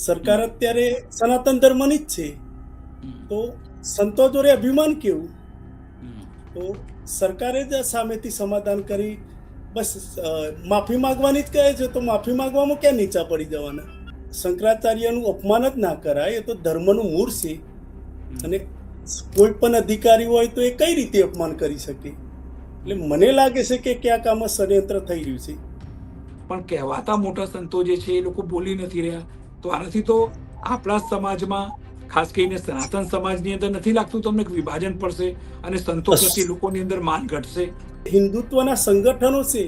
સરકાર હમ, અત્યારે સનાતન ધર્મની જ છે. હમ, તો સંતો જોડે અભિમાન કેવું? હમ, તો સરકારે જ સામેથી સમાધાન કરી બસ માફી માંગવાની જ કહે છે, તો માફી માંગવામાં ક્યાં નીચા પડી જવાના? શંકરાચાર્યનું અપમાન જ ના કરાય, એ તો ધર્મનું મૂળ છે. હમ, અને કોઈ પણ અધિકારી હોય તો એ કઈ રીતે અપમાન કરી શકે? એટલે હમ. મને લાગે છે કે ક્યાંક આમાં ષડયંત્ર થઈ રહ્યું છે. પણ કહેવાતા મોટા સંતો જે છે એ લોકો બોલી નથી રહ્યા. તો આનાથી તો આપણા સમાજમાં, ખાસ કરીને સનાતન સમાજની અંદર નથી લાગતું તમને કે વિભાજન પડશે અને સંતો બસ પ્રત્યે લોકોની અંદર માન ઘટશે? હિન્દુત્વના સંગઠનો છે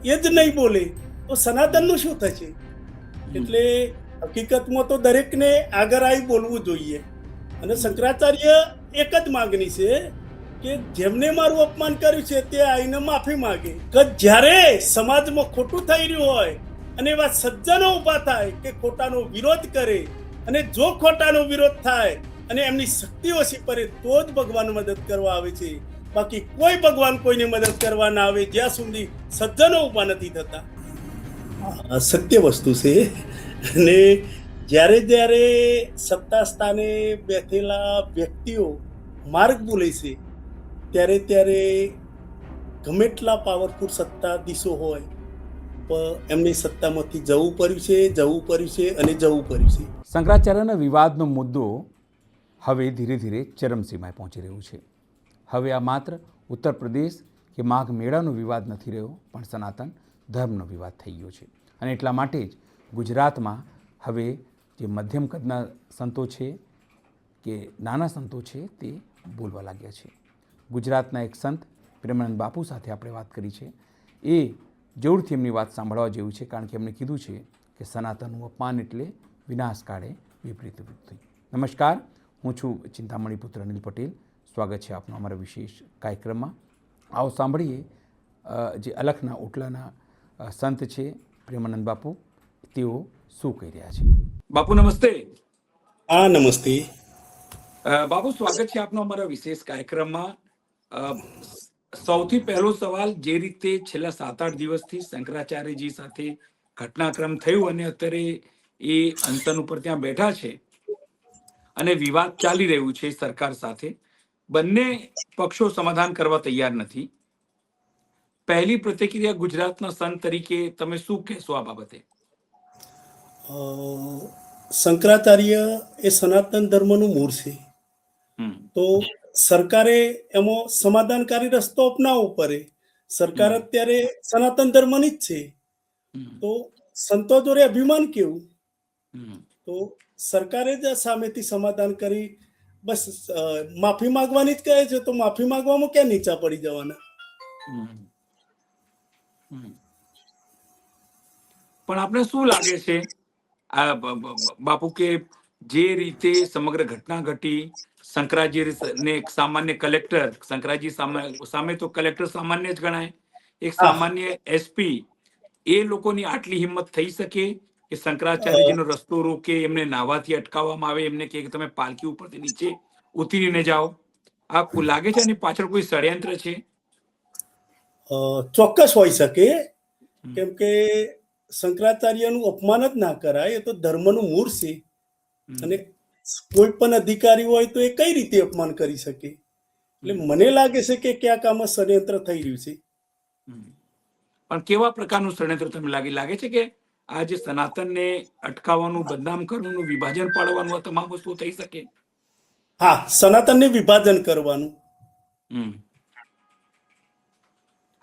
એ જ નહીં બોલે તો હમ, સનાતનનું શું થશે? હમ, એટલે હકીકતમાં તો દરેકને આગળ આવી બોલવું જોઈએ. અને હમ, શંકરાચાર્ય એક જ માગણી છે કે જેમને મારું અપમાન કર્યું છે તે આઈને માફી માંગે. કે જ્યારે સમાજમાં ખોટું થઈ રહ્યું હોય અને એવા સજ્જનો ઊભા થાય કે ખોટાનો વિરોધ કરે, અને જો ખોટાનો વિરોધ થાય અને એમની શક્તિ ઓછી પડે તો જ ભગવાન મદદ કરવા આવે છે. બાકી કોઈ ભગવાન કોઈની મદદ કરવા ના આવે જ્યાં સુધી સજ્જનો ઊભા નથી થતા. સત્ય વસ્તુ છે. અને જ્યારે જ્યારે સત્તા સ્થાને બેઠેલા વ્યક્તિઓ માર્ગ ભૂલે છે, ત્યારે ત્યારે ગમે એટલા પાવરફુલ સત્તાધીશો હોય પણ એમની સત્તામાંથી જવું પડ્યું છે, જવું પડ્યું છે અને જવું પડ્યું છે. શંકરાચાર્યના વિવાદનો મુદ્દો હવે ધીરે ધીરે ચરમસીમાએ પહોંચી રહ્યું છે. હવે આ માત્ર ઉત્તર પ્રદેશ કે માઘ મેળાનો વિવાદ નથી રહ્યો, પણ સનાતન ધર્મનો વિવાદ થઈ ગયો છે. અને એટલા માટે જ ગુજરાતમાં હવે જે મધ્યમ કદના સંતો છે કે નાના સંતો છે તે બોલવા લાગ્યા છે. ગુજરાતના એક સંત પ્રેમાનંદ બાપુ સાથે આપણે વાત કરી છે. એ જરૂરથી એમની વાત સાંભળવા જેવું છે, કારણ કે એમણે કીધું છે કે સનાતનનું અપમાન એટલે વિનાશ કાળે વિપરીત વૃત્તિ. નમસ્કાર, હું છું ચિંતામણી પુત્ર અનિલ પટેલ. સ્વાગત છે આપનું અમારા વિશેષ કાર્યક્રમમાં. આવો સાંભળીએ જે અલખના ઓટલાના સંત છે પ્રેમાનંદ બાપુ, તેઓ શું કહી રહ્યા છે. બાપુ નમસ્તે. હા, નમસ્તે. બાપુ સ્વાગત છે આપનો અમારા વિશેષ કાર્યક્રમમાં. સૌથી પહેલો સવાલ, જે રીતે છેલ્લા 7-8 દિવસથી શંકરાચાર્યજી સાથે ઘટનાક્રમ થયું અને અત્યારે એ અનશન ઉપર ત્યાં બેઠા છે અને વિવાદ ચાલી રહ્યું છે સરકાર સાથે, બંને પક્ષો સમાધાન કરવા તૈયાર નથી. પહેલી પ્રતિક્રિયા ગુજરાતના સંત તરીકે તમે શું કહેશો આ બાબતે? શંકરાચાર્ય એ સનાતન ધર્મનું મૂળ છે. હમ, તો સરકારે એમાં સમાધાનકારી રસ્તો અપનાવવો પડે. સરકાર હમ, અત્યારે સનાતન ધર્મની જ છે. હમ, તો સંતો જોડે અભિમાન કેવું? હમ, તો સરકારે જ સામેથી સમાધાન કરી બસ માફી માંગવાની જ કહે છે, તો માફી માંગવામાં ક્યાં નીચા પડી જવાના? હમ, હમ. પણ આપણે શું લાગે છે આ બાપુ કે જે રીતે સમગ્ર ઘટના ઘટી, શંકરાજી ને એક સામાન્ય કલેક્ટર, શંકરાજી સામે તો કલેક્ટર સામાન્ય જ ગણાય, એક હા, સામાન્ય એસપી, એ લોકોની આટલી હિંમત થઈ શકે કે અ, શંકરાચાર્યજીનો રસ્તો રોકે, એમને નાહવાથી અટકાવવામાં આવે, એમને કે તમે પાલકી ઉપરથી નીચે ઉતરીને જાઓ? આ લાગે છે એની પાછળ કોઈ ષડયંત્ર છે? ચોક્કસ હોઈ શકે. હમ, કેમ કે શંકરાચાર્યનું અપમાન જ ના કરાય, એ તો ધર્મનું મૂળ છે. અને હમ, કોઈ પણ અધિકારી હોય તો એ કઈ રીતે અપમાન કરી શકે? એટલે હમ, મને લાગે છે કે ક્યાંક આમાં ષડયંત્ર થઈ રહ્યું છે. હમ. પણ કેવા પ્રકારનું ષડયંત્ર તમને લાગે છે કે આ જે સનાતનને અટકાવવાનું, બદનામ કરવાનું, વિભાજન પાડવાનું, આ તમામ વસ્તુઓ થઈ શકે? હા, સનાતનને વિભાજન કરવાનું. હમ.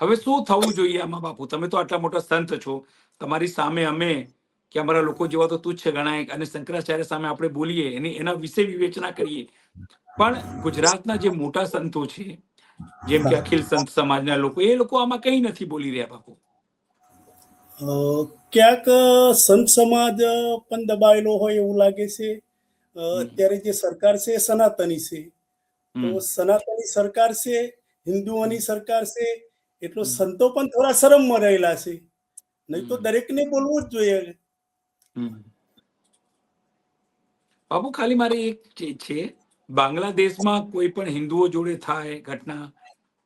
હવે શું થવું જોઈએ આમાં બાપુ? તમે તો આટલા મોટા સંત છો, તમારી સામે અમે કે અમારા લોકો જેવા તો તુચ્છ ગણાય અને શંકરાચાર્ય સામે આપણે બોલીએ, એના વિશે વિવેચના કરીએ. પણ ગુજરાતના જે મોટા સંતો છે, જેમ કે અખિલ સંત સમાજના લોકો, એ લોકો આમાં કઈ નથી બોલી રહ્યા બાપુ. ક્યાંક સંત સમાજ પણ દબાયેલો હોય એવું લાગે છે. હમ, અત્યારે જે સરકાર છે એ સનાતની છે. તો હમ, સનાતની સરકાર છે, હમ, હિન્દુઓની સરકાર છે, એટલો હમ, સંતો પણ થોડા શરમમાં રહેલા છે. નહીં તો હમ, દરેકને બોલવું જ જોઈએ. હમ. બાબુ ખાલી મારે એક છે, બાંગ્લાદેશમાં કોઈ પણ હિન્દુઓ જોડે થાય ઘટના,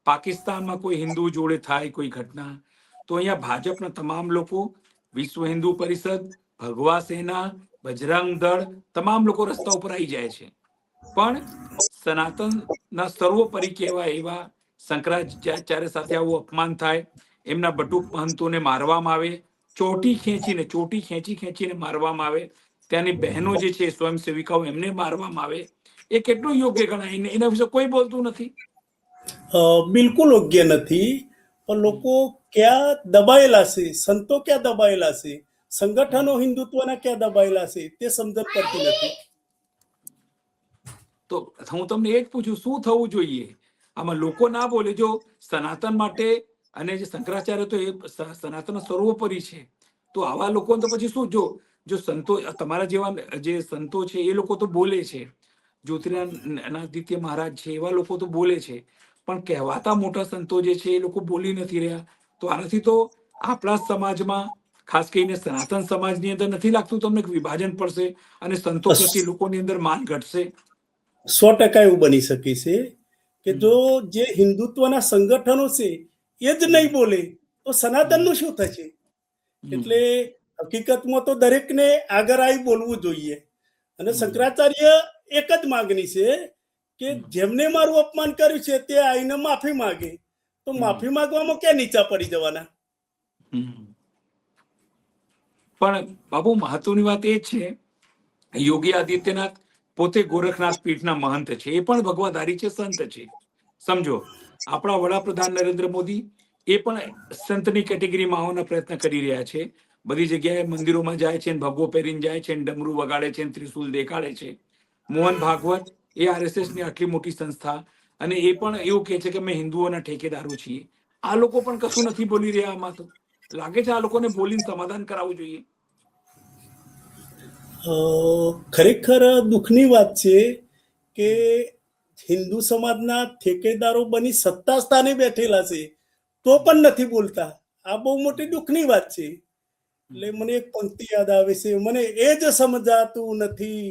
પાકિસ્તાનમાં કોઈ હિન્દુ જોડે થાય કોઈ ઘટના, તો અહીંયા ભાજપના તમામ લોકો, વિશ્વ હિન્દુ પરિષદ, ભગવા સેના, બજરંગ દળ, તમામ લોકો રસ્તા ઉપર આવી જાય છે. પણ સનાતનના સર્વોપરી કહેવાય એવા શંકરાચાર્ય સાથે આવું અપમાન થાય, એમના બટુક મહંતોને મારવામાં આવે, ચોટી ખેંચીને મારવામાં આવે, ત્યાંની બહેનો જે છે સ્વયંસેવિકાઓ એમને મારવામાં આવે, એ કેટલું યોગ્ય ગણાય? એના વિશે કોઈ બોલતું નથી. બિલકુલ યોગ્ય નથી. પણ લોકો ક્યાં દબાયેલા છે, સંતો ક્યાં દબાયેલા છે, સંગઠનો હિન્દુત્વના ક્યાં દબાયેલા છે, તે સમજણ પડતી નથી. તો હું તમને એ જ પૂછું, શું થવું જોઈએ આમાં? લોકો ના બોલે. જો સનાતન માટે અને જે શંકરાચાર્ય તો એ સનાતન સર્વોપરી છે, તો આવા લોકો તો પછી શું? જો સંતો, તમારા જેવા જે સંતો છે એ લોકો તો બોલે છે, જ્યોતિરાદિત્ય મહારાજ છે એવા લોકો તો બોલે છે, પણ કહેવાતા મોટા સંતો જે છે એ લોકો બોલી નથી રહ્યા. તો આનાથી તો આપણા સમાજમાં, ખાસ કરીને સનાતન સમાજની અંદર નથી લાગતું તમને વિભાજન પડશે અને સંતો પ્રત્યે લોકોની અંદર માન ઘટશે? 100% એવું બની શકે છે કે જો જે હિન્દુત્વના સંગઠનો છે એ જ નહીં બોલે તો સનાતનનું શું થશે? એટલે હકીકતમાં તો દરેકને આગળ આવી બોલવું જોઈએ. અને શંકરાચાર્ય એક જ માંગણી છે કે જેમને મારું અપમાન કર્યું છે તે આવીને માફી માંગે. તો માફી માંગવામાં ક્યાં નીચા પડી જવાના? પણ બાબુ, મહત્વની વાત એ છે, યોગી આદિત્યનાથ પોતે ગોરખનાથ પીઠના મહંત છે, એ પણ ભગવાધારી છે, સંત છે. સમજો, આપણા વડાપ્રધાન નરેન્દ્ર મોદી એ પણ સંતની કેટેગરીમાં આવવાના પ્રયત્ન કરી રહ્યા છે. બધી જગ્યાએ મંદિરોમાં જાય છે, ભગવો પહેરીને જાય છે, ડમરૂ વગાડે છે, ત્રિશુલ દેખાડે છે. મોહન ભાગવત એ RSS ની આટલી મોટી સંસ્થા, અને એ પણ એવું કહે છે કે અમે હિન્દુઓના ઠેકેદારો છીએ. આ લોકો પણ કશું નથી બોલી રહ્યા. આમાં તો લાગે છે આ લોકોને બોલીને સમાધાન કરાવવું જોઈએ. ખરેખર દુઃખની વાત છે કે હિન્દુ સમાજના ઠેકેદારો બની સત્તા સ્થાને બેઠેલા છે તો પણ નથી બોલતા. આ બહુ મોટી દુઃખની વાત છે. એટલે મને એક પંક્તિ યાદ આવે છે, મને એ જ સમજાતું નથી,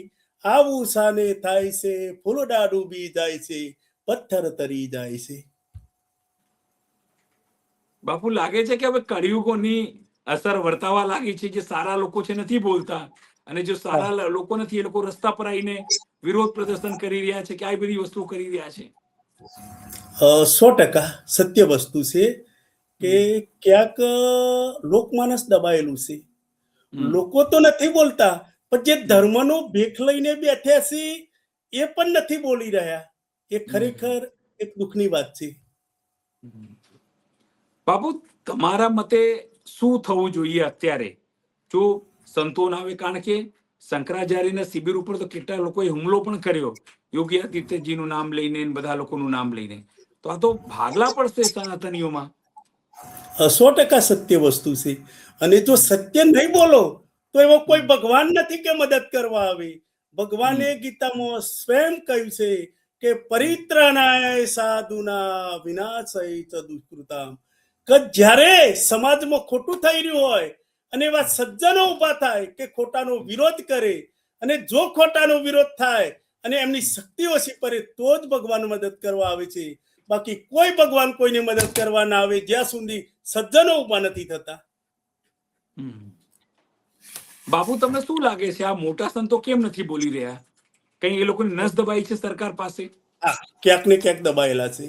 આવું સાને થાય છે, ફૂલડા ડૂબી જાય છે, પથ્થર તરી જાય છે. બાપુ, લાગે છે કે હવે કળિયુગોની અસર વર્તાવા લાગી છે. જે સારા લોકો છે નથી બોલતા, અને જો સારા લોકો નથી એ લોકો રસ્તા પર આવીને વિરોધ પ્રદર્શન કરી રહ્યા છે, કે આ બધી વસ્તુ કરી રહ્યા છે. 100% સત્ય વસ્તુ છે કે ક્યાંક લોકમાનસ દબાયેલું છે. લોકો તો નથી બોલતા, પણ જે ધર્મનો ભેખ લઈને બેઠ્યા છે એ પણ નથી બોલી રહ્યા. એ ખરેખર એક દુઃખની વાત છે. બાપુ, તમારા મતે શું થવું જોઈએ અત્યારે? જો સંતો ના આવે, કારણ કે શંકરાચાર્યના શિબિર ઉપર તો કેટલા લોકોએ હુમલો પણ કર્યો, યોગી આદિત્યજીનું નામ લઈને, બધા લોકોનું નામ લઈને. તો આ તો ભાગલા પડશે સનાતનીઓમાં. 100% સત્ય વસ્તુ છે. અને જો સત્ય નહીં બોલો તો એવો કોઈ ભગવાન નથી કે મદદ કરવા આવે. ભગવાને ગીતામાં સ્વયં કહ્યું છે કે પરિત્રાણાય સાધુના વિનાશાય ચ દુષ્કૃતામ. કે જ્યારે સમાજમાં ખોટું થઈ રહ્યું હોય અને એવા સજ્જનો ઉભા થાય કે ખોટાનો વિરોધ કરે, અને જો ખોટાનો વિરોધ થાય અને એમની શક્તિ ઓછી પડે તો જ ભગવાન મદદ કરવા આવે છે. બાકી કોઈ ભગવાન કોઈને મદદ કરવા ના આવે જ્યાં સુધી સજ્જનો ઉભા નથી થતા. બાપુ, તમને શું લાગે છે આ મોટા સંતો કેમ નથી બોલી રહ્યા? કઈ એ લોકોની નસ દબાઈ છે સરકાર પાસે? ક્યાંક ને ક્યાંક દબાયેલા છે.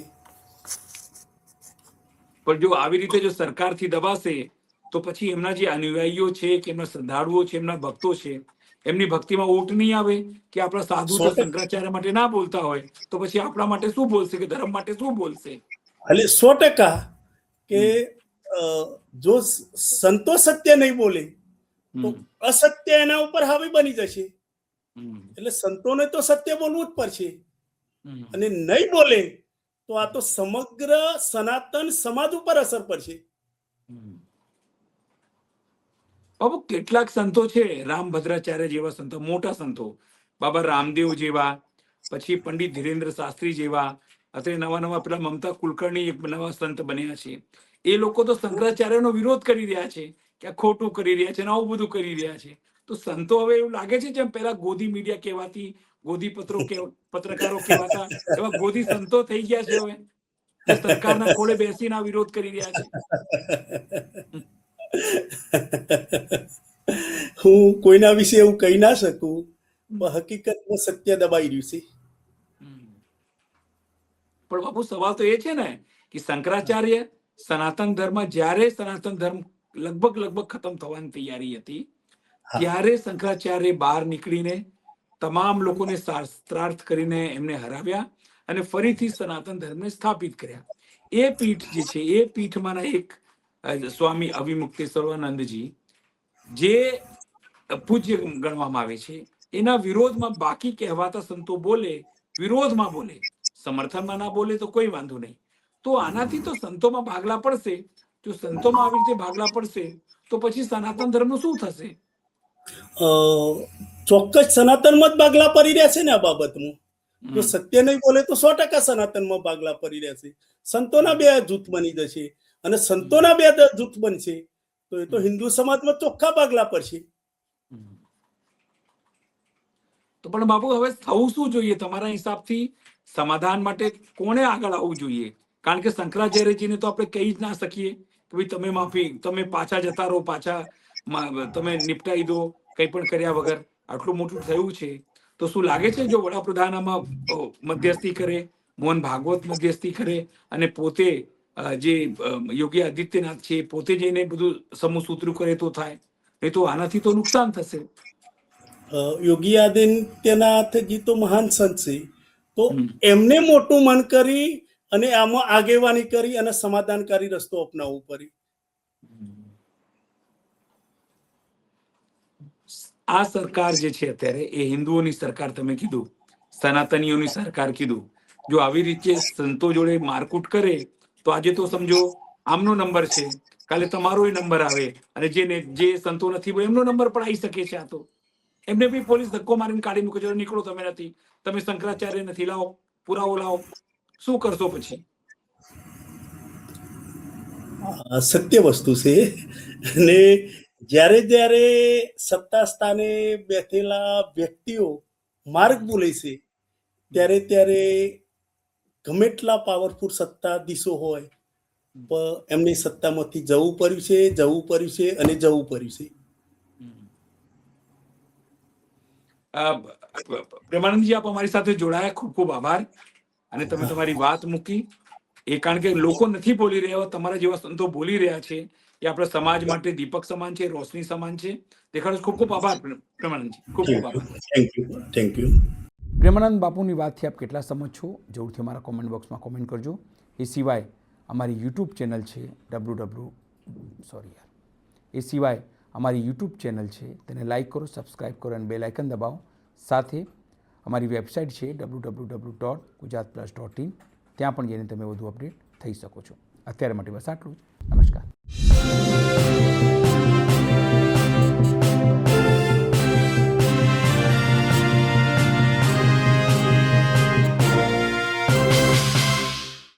પણ જો આવી રીતે જો સરકારથી દબાશે તો પછી એમના જે અનુયાયીઓ છે, કે એમના શ્રદ્ધાળુઓ છે, એમના ભક્તો છે, એમની ભક્તિમાં ઓટ નહીં આવે કે આપણા સાધુ તો શંકરાચાર્ય માટે ના બોલતા હોય તો પછી આપણા માટે શું બોલશે, કે ધર્મ માટે શું બોલશે? એટલે 100% કે જો સંતો સત્ય નહીં બોલે તો અસત્ય એના ઉપર હાવી બની જશે. એટલે સંતોને તો સત્ય બોલવું જ પડશે, અને નહીં બોલે તો આ તો સમગ્ર સનાતન સમાજ ઉપર અસર પડશે. બાબુ, કેટલાક સંતો છે, રામભદ્રાચાર્ય જેવા સંતો, મોટા સંતો, બાબા રામદેવ જેવા, પછી પંડિત ધીરેન્દ્ર શાસ્ત્રી જેવા, અત્યારે નવા પેલા મમતા કુલકર્ણી એક નવા સંત બન્યા છે. એ લોકો તો શંકરાચાર્યનો વિરોધ કરી રહ્યા છે કે આ ખોટું કરી રહ્યા છે, આવું બધું કરી રહ્યા છે. તો સંતો હવે એવું લાગે છે જેમ પેલા ગોદી મીડિયા કહેવાતી, ગોદી પત્રકારો કહેવાતા, એવા ગોદી સંતો થઈ ગયા છે હવે, જે સરકારના ખોળે બેસીને વિરોધ કરી રહ્યા છે. હું કોઈના વિશે એવું કહી ના શકું, પણ હકીકતમાં સત્ય દબાઈ રહ્યું છે. પણ બાપુ સવાલ તો એ છે ને કે શંકરાચાર્ય સનાતન ધર્મ, જ્યારે સનાતન ધર્મ લગભગ ખતમ થવાની તૈયારી હતી, ત્યારે શંકરાચાર્ય બહાર નીકળીને તમામ લોકોને શાસ્ત્રાર્થ કરીને એમને હરાવ્યા અને ફરીથી સનાતન ધર્મને સ્થાપિત કર્યા. એ પીઠ જે છે, એ પીઠમાંના એક સ્વામી અવિમુક્તેશ્વરાનંદજી, જે પૂજ્ય ગણવામાં આવે છે, એના વિરોધમાં બાકી કહેવાતા સંતો બોલે, વિરોધમાં બોલે, સમર્થનમાં ના બોલે તો કોઈ વાંધો નહીં. તો આનાથી તો સંતોમાં ભાગલા પડશે. જો સંતોમાં આવી રીતે ભાગલા પડશે તો પછી સનાતન ધર્મનું શું થશે? ચોક્કસ સનાતનમાં જ ભાગલા પડી રહ્યા છે ને આ બાબતમાં. જો સત્ય નહીં બોલે તો 100% સનાતનમાં ભાગલા પડી રહ્યા છે. સંતોના બે જૂથ બની જશે, અને સંતોના બે જૂથ બનશે તો એ તો હિન્દુ સમાજમાં ચોખ્ખા ભાગલા પડશે. તો પણ બાપુ, હવે થવું શું જોઈએ તમારા હિસાબથી? સમાધાન માટે કોણે આગળ આવવું જોઈએ? કારણ કે શંકરાચાર્યજીને તો આપણે કહી જ ના શકીએ કે ભાઈ તમે માફી, તમે પાછા જતા રહો, પાછા તમે નિપટાઈ દો કંઈ પણ કર્યા વગર. આટલું મોટું થયું છે તો શું લાગે છે જો વડાપ્રધાન આમાં મધ્યસ્થી કરે, મોહન ભાગવત મધ્યસ્થી કરે અને પોતે જે યોગી આદિત્યનાથ છે પોતે જઈને બધું સમૂહ સૂત્રું કરે તો થાય? નહીં તો આનાથી તો નુકસાન થશે. યોગી આદિત્યનાથજી તો મહાન સંત છે, તો એમને મોટું મન કરી અને આમાં આગેવાની કરી અને સમાધાનકારી રસ્તો અપનાવવો પડે. આ સરકાર જે છે અત્યારે એ હિન્દુઓની સરકાર તમે કીધું, સનાતનીઓની સરકાર કીધું. જો આવી રીતે સંતો જોડે મારકૂટ કરે તો આજે તો સમજો આમનો નંબર છે, કાલે તમારો નંબર આવે, અને જે સંતો નથી એમનો નંબર પણ આવી શકે છે. આ તો એમને બી પોલીસ ધક્કો મારીને કાઢી મૂકે છે, નીકળો, તમે નથી, તમે શંકરાચાર્ય નથી, લાવો પુરાવો લાવો. શું કરશો પછી? સત્ય વસ્તુ છે, અને જ્યારે જ્યારે સત્તા સ્થાને બેઠેલા વ્યક્તિઓ માર્ગ બોલે છે ત્યારે ત્યારે ગમે એટલા પાવરફુલ સત્તાધીશો હોય પણ એમની સત્તામાંથી જવું પડ્યું છે અને જવું પડ્યું છે. પ્રેમાનંદજી, આપ અમારી સાથે જોડાયા, ખૂબ ખૂબ આભાર. અને તમે તમારી વાત મૂકી એ કારણ કે લોકો નથી બોલી રહ્યા, તમારા જેવા સંતો બોલી રહ્યા છે. એ આપણા સમાજ માટે દીપક સમાન છે, રોશની સમાન છે. દેખાડો, ખૂબ ખૂબ આભાર પ્રેમાનંદજી, ખૂબ ખૂબ આભાર. Thank you. પ્રેમાનંદ બાપુની વાતથી આપ કેટલા સમજ છો જરૂરથી અમારા કોમેન્ટ બોક્સમાં કોમેન્ટ કરજો. એ સિવાય અમારી યુટ્યુબ ચેનલ છે અમારી યુટ્યુબ ચેનલ છે, તેને લાઇક કરો, સબસ્ક્રાઈબ કરો અને બેલ આઇકન દબાવો. સાથે અમારી વેબસાઇટ છે www.gujaratplus.in, ત્યાં પણ જઈને તમે વધુ અપડેટ થઈ શકો છો. અત્યારે માટે બસ આટલું જ. નમસ્કાર.